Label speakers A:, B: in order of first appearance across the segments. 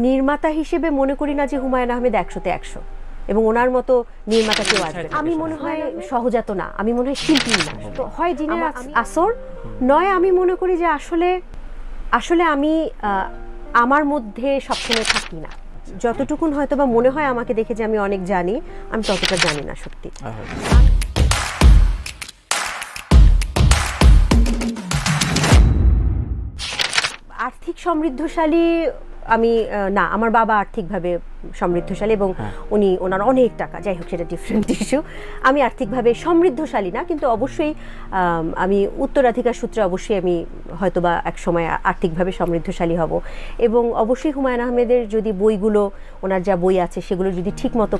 A: নির্মাতা হিসেবে মনে করি না যে হুমায়ুন আহমেদ 100-তে 100 এবং ওনার মতো নির্মাতা কেউ আসবে। আমি মনে হয় সহজাত না, আমি মনে হয় শিল্পী না, তো হয় জিনের আসর নয়। আমি মনে করি যে আসলে আমি আমার মধ্যে সবসময় থাকি না। যতটুকুন হয়তো বা মনে হয় আমাকে দেখে যে আমি অনেক জানি, আমি ততটা জানি না সত্যি। আর্থিক সমৃদ্ধশালী আমি না, আমার বাবা আর্থিকভাবে সমৃদ্ধশালী এবং ওনার অনেক টাকা, যাই হোক সেটা ডিফারেন্ট ইস্যু। আমি আর্থিকভাবে সমৃদ্ধশালী না, কিন্তু অবশ্যই আমি উত্তরাধিকার সূত্রে অবশ্যই আমি হয়তোবা এক সময় আর্থিকভাবে সমৃদ্ধশালী হব। এবং অবশ্যই হুমায়ুন আহমেদের যদি বইগুলো, ওনার যা বই আছে সেগুলো যদি ঠিকমতো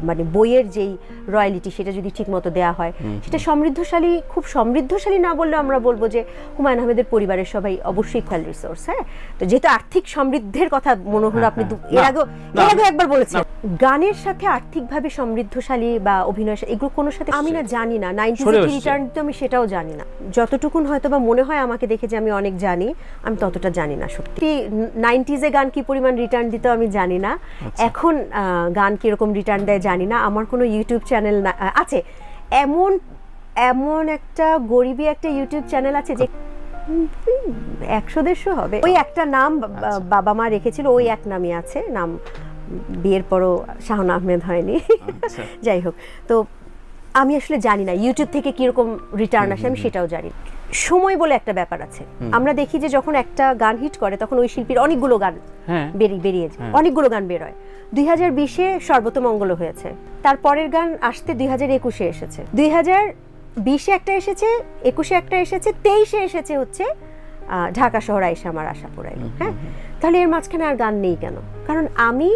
A: মানে বইয়ের যেই রয়্যালিটি সেটা যদি ঠিকমতো দেওয়া হয়, সেটা সমৃদ্ধশালী, খুব সমৃদ্ধশালী না বললেও আমরা বলবো যে হুমায়ুন আহমেদের পরিবারের সবাই অবশ্যই ইকুয়াল রিসোর্স। হ্যাঁ, তো যেহেতু আর্থিক সমৃদ্ধের কথা মনে হলো, আপনি এর আগে একবার বলেছেন, গানের সাথে আর্থিকভাবে সমৃদ্ধশালী বা অভিনয় এগুলো কোনো সাথে আমি না জানি না। 90s রিটার্ন তো আমি সেটাও জানি না। যতটুকুন হয়তো বা মনে হয় আমাকে দেখে যে আমি অনেক জানি, আমি ততটা জানি না সত্যি। 90s গান কি পরিমাণ রিটার্ন দিত আমি জানি না, এখন গান কিরকম রিটার্ন দেয় জানি না। আমার কোনো ইউটিউব চ্যানেল আছে, এমন একটা গরিবী একটা ইউটিউব চ্যানেল আছে যে 100-150 হবে, ওই একটা নাম বাবা মা রেখেছিল, ওই এক নামই আছে, নাম বিয়ের পরও শাহনা আহমেদ হয়নি। যাই হোক, তো আমি আসলে জানি না ইউটিউব থেকে কিরকম রিটার্ন আসে, আমি সেটাও জানি। সময় বলে একটা ব্যাপার আছে, আমরা দেখি যে যখন একটা গান হিট করে তখন ওই শিল্পীর অনেকগুলো গান বেরিয়ে যায়, অনেকগুলো গান বের হয়। 2020-এ সর্বতমঙ্গল হয়েছে, তারপরের গান আসতে 2021-এ এসেছে, 2020-এ একটা এসেছে, 21-এ একটা এসেছে, 23-এ এসেছে হচ্ছে ঢাকা শহর আইসা আমার আশা পুরাইল। হ্যাঁ, তাহলে এর মাঝখানে আর গান নেই কেন? কারণ আমি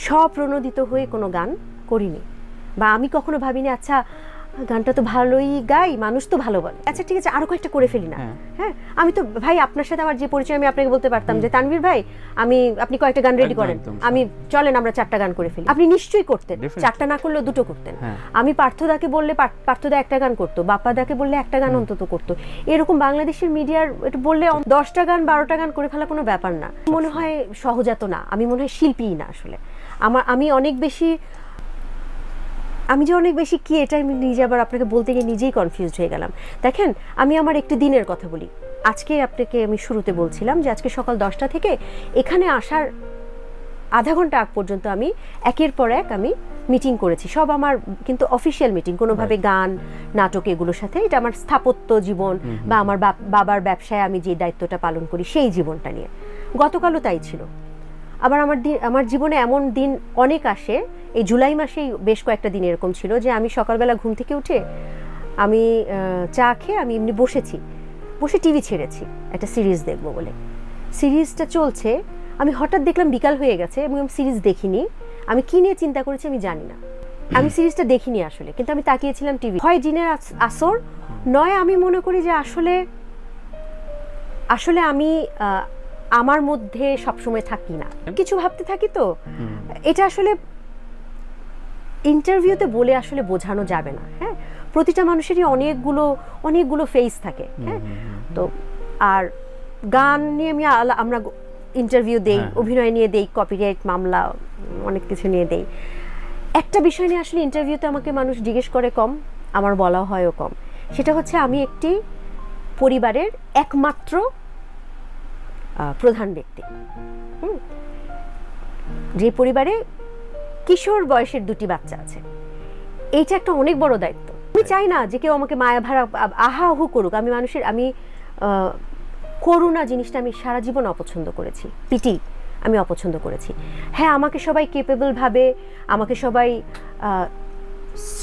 A: স্বপ্রণোদিত হয়ে কোনো গান করিনি, বা আমি কখনো ভাবিনি আচ্ছা গানটা তো ভালোই গাই, মানুষ তো ভালো বলে, আচ্ছা ঠিক আছে আরো কয়েকটা করে ফেলি না। হ্যাঁ, আমি তো ভাই আপনার সাথে আমার যে পরিচয়, আমি আপনাকে বলতে পারতাম যে তানভীর ভাই আপনি কয়েকটা গান রেডি করেন, আমি চলেন আমরা 4টা গান করে ফেলি, আপনি নিশ্চয়ই করতেন, 4টা না করলেও 2টো করতেন। আমি পার্থদাকে বললে পার্থদা একটা গান করতো, বাপ্পাদাকে বললে একটা গান অন্তত করতো। এরকম বাংলাদেশের মিডিয়ার এটা বললে 10টা গান 12টা গান করে ফেলা কোনো ব্যাপার না। মনে হয় সহজাত না, আমি মনে হয় শিল্পীই না আসলে। আমি অনেক বেশি কি, এটা আমি নিজে আবার আপনাকে বলতে গিয়ে নিজেই কনফিউজড হয়ে গেলাম। দেখেন, আমি আমার একটি দিনের কথা বলি। আজকে আপনাকে আমি শুরুতে বলছিলাম যে আজকে সকাল 10টা থেকে এখানে আসার আধা ঘন্টা আগ পর্যন্ত আমি একের পর এক আমি মিটিং করেছি, সব আমার কিন্তু অফিসিয়াল মিটিং, কোনোভাবে গান নাটক এগুলোর সাথে, এটা আমার স্থাপত্য জীবন বা আমার বাবার ব্যবসায় আমি যে দায়িত্বটা পালন করি সেই জীবনটা নিয়ে। গতকালও তাই ছিল। আবার আমার জীবনে এমন দিন অনেক আসে, এই জুলাই মাসেই বেশ কয়েকটা দিন এরকম ছিল যে আমি সকালবেলা ঘুম থেকে উঠে আমি চা খেয়ে আমি এমনি বসে টিভি ছেড়েছি, একটা সিরিজ দেখবো বলে। সিরিজটা চলছে, আমি হঠাৎ দেখলাম বিকাল হয়ে গেছে এবং আমি সিরিজ দেখিনি। আমি কি নিয়ে চিন্তা করেছি আমি জানি না, আমি সিরিজটা দেখিনি আসলে, কিন্তু আমি তাকিয়েছিলাম টিভি। হয় জিনের আসর নয়, আমি মনে করি যে আসলে আমি আমার মধ্যে সবসময় থাকি না, কিছু ভাবতে থাকি। তো এটা আসলে ইন্টারভিউতে বলে আসলে বোঝানো যাবে না। হ্যাঁ, প্রতিটা মানুষেরই অনেকগুলো ফেস থাকে। হ্যাঁ, তো আর গান নিয়ে আমরা ইন্টারভিউ দেই, অভিনয় নিয়ে দেই, কপিরাইট মামলা অনেক কিছু নিয়ে দেই। একটা বিষয় নিয়ে আসলে ইন্টারভিউতে আমাকে মানুষ জিজ্ঞেস করে কম, আমার বলা হয়ও কম, সেটা হচ্ছে আমি একটি পরিবারের একমাত্র প্রধান ব্যক্তি, যে পরিবারে কিশোর বয়সের 2টি বাচ্চা আছে। এইটা একটা অনেক বড় দায়িত্ব। আমি চাই না যে কেউ আমাকে মায়া ভাড়া আহু করুক। আমি করুণা জিনিসটা আমি সারা জীবন অপছন্দ করেছি, পিটি আমি অপছন্দ করেছি। হ্যাঁ, আমাকে সবাই কেপেবল ভাবে, আমাকে সবাই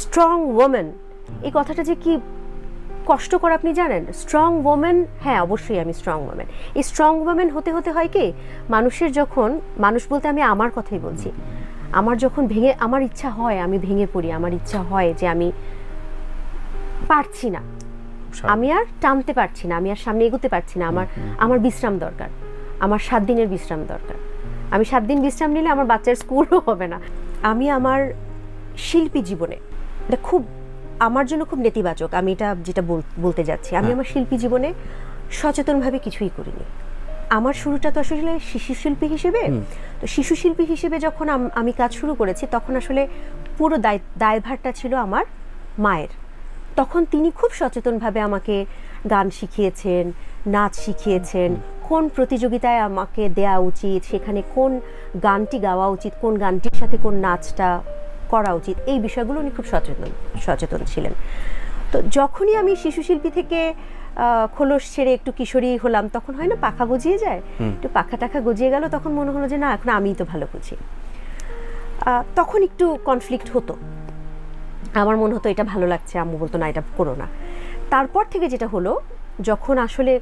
A: স্ট্রং ওমেন, এই কথাটা যে কি কষ্টকর আপনি জানেন। স্ট্রং ওমেন, হ্যাঁ অবশ্যই আমি স্ট্রং ওমেন। এই স্ট্রং ওমেন হতে হয় কি, মানুষ বলতে আমি আমার কথাই বলছি, আমার যখন আমার ইচ্ছা হয় আমি ভেঙে পড়ি, আমার ইচ্ছা হয় যে আমি পারছি না, আমি আর টানতে পারছি না, আমি আর সামনে এগোতে পারছি না, আমার বিশ্রাম দরকার, আমার 7 দিনের বিশ্রাম দরকার। আমি 7 দিন বিশ্রাম নিলে আমার বাচ্চার স্কুলও হবে না। আমি আমার শিল্পী জীবনে, এটা খুব আমার জন্য খুব নেতিবাচক, আমি এটা যেটা বলতে যাচ্ছি, আমি আমার শিল্পী জীবনে সচেতনভাবে কিছুই করিনি। আমার শুরুটা তো আসলে শিশু শিল্পী হিসেবে। তো শিশু শিল্পী হিসেবে যখন আমি কাজ শুরু করেছি তখন আসলে পুরো দায়ভারটা ছিল আমার মায়ের। তখন তিনি খুব সচেতনভাবে আমাকে গান শিখিয়েছেন, নাচ শিখিয়েছেন, কোন প্রতিযোগিতায় আমাকে দেয়া উচিত, সেখানে কোন গানটি গাওয়া উচিত, কোন গানটির সাথে কোন নাচটা করা উচিত, এই বিষয়গুলো উনি খুব সচেতন ছিলেন। তো যখনই আমি শিশু শিল্পী থেকে খোলস ছেড়ে একটু কিশোরী হলাম, তখন হয় না পাখা গজিয়ে যায়, একটু পাখা টাখা গজিয়ে গেল, তখন মনে হলো যে না, এখন আমিই তো ভালো বুঝি। তখন একটু কনফ্লিক্ট হতো, আমার মনে হতো এটা ভালো লাগছে, আম্মু বলতো না এটা করো না। তারপর থেকে যেটা হলো, যখন আসলে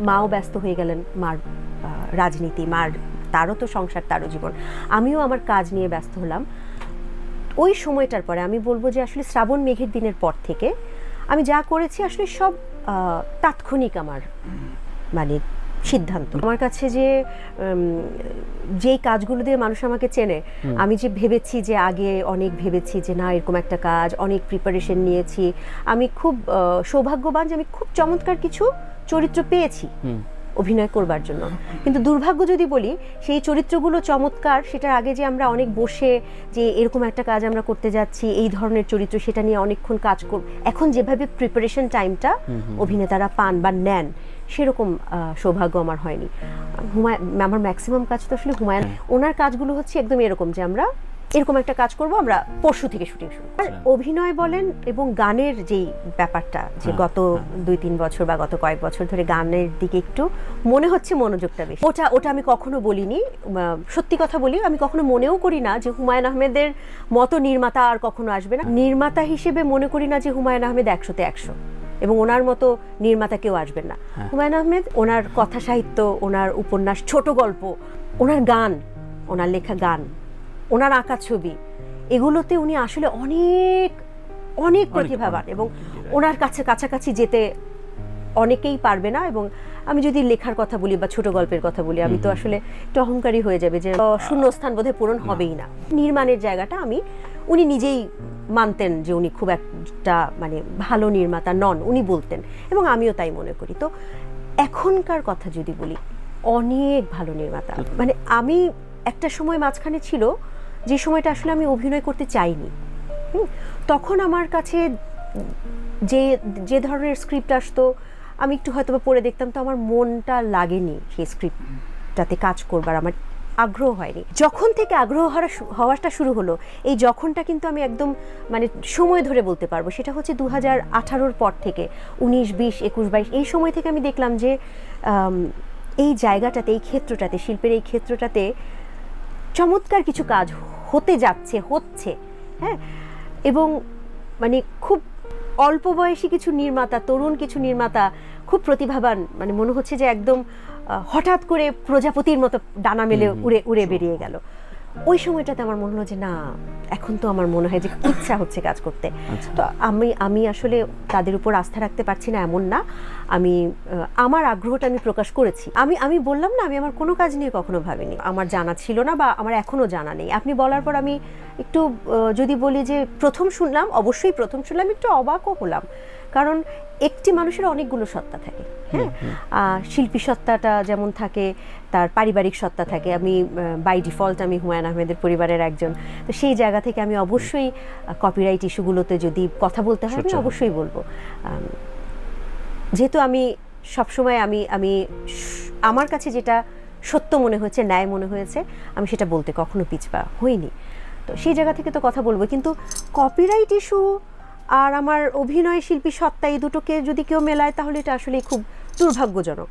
A: মাও ব্যস্ত হয়ে গেলেন, মার রাজনীতি, তারও তো সংসার, তারও জীবন, আমিও আমার কাজ নিয়ে ব্যস্ত হলাম। ওই সময়টার পরে আমি বলবো যে আসলে শ্রাবণ মেঘের দিনের পর থেকে আমি যা করেছি আসলে সব তাৎক্ষণিক আমার মানে সিদ্ধান্ত। আমার কাছে যেই কাজগুলো দিয়ে মানুষ আমাকে চেনে, আমি যে ভেবেছি যে আগে অনেক ভেবেছি যে না এরকম একটা কাজ, অনেক প্রিপারেশন নিয়েছি, আমি খুব সৌভাগ্যবান যে আমি খুব চমৎকার কিছু চরিত্র পেয়েছি অভিনয় করবার জন্য। কিন্তু দুর্ভাগ্য যদি বলি, সেই চরিত্রগুলো চমৎকার, সেটার আগে যে আমরা অনেক বসে যে এরকম একটা কাজ আমরা করতে যাচ্ছি, এই ধরনের চরিত্র, সেটা নিয়ে অনেকক্ষণ কাজ করব, এখন যেভাবে প্রিপারেশন টাইমটা অভিনেতারা পান বা নেন, সেরকম সৌভাগ্য আমার হয়নি। আমার ম্যাক্সিমাম কাজ তো আসলে হুমায়ুন, ওনার কাজগুলো হচ্ছে একদম এরকম যে আমরা এরকম একটা কাজ করব, আমরা পরশু থেকে শুটিং শুরু। আর অভিনয় বলেন এবং গানের যেই ব্যাপারটা, যে গত 2-3 বছর বা গত কয়েক বছর ধরে গানের দিকে একটু মনে হচ্ছে মনোযোগটা বেশি, ওটা আমি কখনো বলিনি। সত্যি কথা বলি, আমি কখনো মনেও করি না যে হুমায়ুন আহমেদের মতো নির্মাতা আর কখনো আসবে না। নির্মাতা হিসেবে মনে করি না যে হুমায়ুন আহমেদ 100-তে 100, এবং ওনার মতো নির্মাতা কেউ আসবেন না। হুমায়ুন আহমেদ, ওনার কথা সাহিত্য, ওনার উপন্যাস, ছোট গল্প, ওনার গান, ওনার লেখা গান, ওনার আঁকা ছবি, এগুলোতে উনি আসলে অনেক অনেক প্রতিভাবান, এবং ওনার কাছাকাছি যেতে অনেকেই পারবে না। এবং আমি যদি লেখার কথা বলি বা ছোট গল্পের কথা বলি, আমি তো আসলে একটু অহংকারী হয়ে যাবে যে শূন্যস্থান বোধহয় পূরণ হবেই না। নির্মাণের জায়গাটা উনি নিজেই মানতেন যে উনি খুব একটা মানে ভালো নির্মাতা নন, উনি বলতেন, এবং আমিও তাই মনে করি। তো এখনকার কথা যদি বলি, অনেক ভালো নির্মাতা, মানে আমি একটা সময় মাঝখানে ছিল যে সময়টা আসলে আমি অভিনয় করতে চাইনি। তখন আমার কাছে যে ধরনের স্ক্রিপ্ট আসতো, আমি একটু হয়তো পড়ে দেখতাম, তো আমার মনটা লাগেনি সেই স্ক্রিপ্টটাতে কাজ করবার, আমার আগ্রহ হয়নি। যখন থেকে আগ্রহ হওয়াটা শুরু হলো, এই যখনটা কিন্তু আমি একদম মানে সময় ধরে বলতে পারবো, সেটা হচ্ছে 2018-র পর থেকে, 19, 20, 21, 22, এই সময় থেকে আমি দেখলাম যে এই জায়গাটাতে, এই ক্ষেত্রটাতে, শিল্পের এই ক্ষেত্রটাতে চমৎকার কিছু কাজ হচ্ছে, হ্যাঁ। এবং মানে খুব অল্প বয়সী কিছু নির্মাতা, তরুণ কিছু নির্মাতা, খুব প্রতিভাবান, মানে মনে হচ্ছে যে একদম হঠাৎ করে প্রজাপতির মতো ডানা মেলে উড়ে বেরিয়ে গেল। ওই সময়টাতে আমার মনে হলো যে না, এখন তো আমার মনে হয় যে ইচ্ছা হচ্ছে কাজ করতে। তো আমি আসলে তাদের উপর আস্থা রাখতে পারছি না এমন না, আমি আমার আগ্রহটা আমি প্রকাশ করেছি। আমি বললাম না, আমি আমার কোনো কাজ নিয়ে কখনো ভাবিনি, আমার জানা ছিল না বা আমার এখনো জানা নেই। আপনি বলার পর আমি একটু যদি বলি যে অবশ্যই প্রথম শুনলাম, একটু অবাকও হলাম, কারণ একটি মানুষের অনেকগুলো সত্তা থাকে, হ্যাঁ। শিল্পী সত্তাটা যেমন থাকে, তার পারিবারিক সত্তা থাকে। আমি বাই ডিফল্ট আমি হুমায়ুন আহমেদের পরিবারের একজন, তো সেই জায়গা থেকে আমি অবশ্যই কপিরাইট ইস্যুগুলোতে যদি কথা বলতে হয় আমি অবশ্যই বলবো। যেহেতু আমি সবসময় আমি আমার কাছে যেটা সত্য মনে হয়েছে, ন্যায় মনে হয়েছে, আমি সেটা বলতে কখনো পিছপা হইনি। তো সেই জায়গা থেকে তো কথা বলবো। কিন্তু কপিরাইট ইস্যু আর আমার অভিনয় শিল্পী সত্তা, এই দুটোকে যদি কেউ মেলায়, তাহলে এটা আসলে খুব দুর্ভাগ্যজনক।